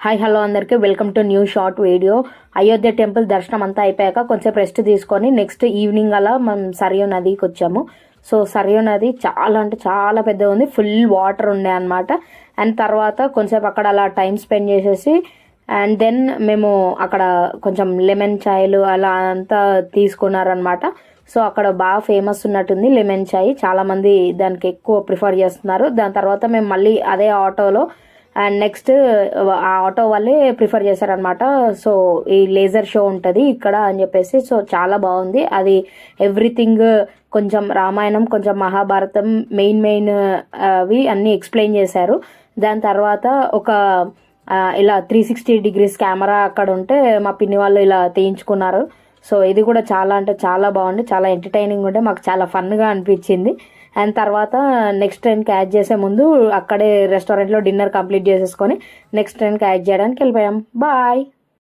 Hi hello అందరికీ welcome to new short video. Ayodhya temple దర్శనం అంతా అయిపోయాక కొంచెం రెస్ట్ తీసుకొని నెక్స్ట్ ఈవినింగ్ అలా మనం సరియు నదికి వచ్చాము. సో సరియు నది చాలా అంటే చాలా పెద్దగా ఉంది, ఫుల్ వాటర్ ఉండే అనమాట. అండ్ తర్వాత కొంచెంసేపు అక్కడ అలా టైం స్పెండ్ చేసేసి అండ్ దెన్ మేము అక్కడ కొంచెం లెమన్ చాయ్లు అలా అంతా తీసుకున్నారనమాట. సో అక్కడ బాగా ఫేమస్ ఉన్నట్టుంది లెమన్ చాయ్, చాలామంది దానికి ఎక్కువ ప్రిఫర్ చేస్తున్నారు. దాని తర్వాత మేము మళ్ళీ అదే ఆటోలో అండ్ నెక్స్ట్ ఆ ఆటో వాళ్ళే ప్రిఫర్ చేశారనమాట. సో ఈ లేజర్ షో ఉంటుంది ఇక్కడ అని చెప్పేసి, సో చాలా బాగుంది అది. ఎవ్రీథింగ్ కొంచెం రామాయణం, కొంచెం మహాభారతం మెయిన్ అవి అన్నీ ఎక్స్ప్లెయిన్ చేశారు. దాని తర్వాత ఒక ఇలా 360 డిగ్రీస్ కెమెరా అక్కడ ఉంటే మా పిన్ని వాళ్ళు ఇలా తీయించుకున్నారు. సో ఇది కూడా చాలా అంటే చాలా బాగుంది, చాలా ఎంటర్టైనింగ్ ఉంటే మాకు చాలా ఫన్గా అనిపించింది. అండ్ తర్వాత నెక్స్ట్ ట్రైన్కి యాడ్ చేసే ముందు అక్కడే రెస్టారెంట్లో డిన్నర్ కంప్లీట్ చేసేసుకొని నెక్స్ట్ ట్రైన్కి యాడ్ చేయడానికి వెళ్ళిపోయాం. బాయ్.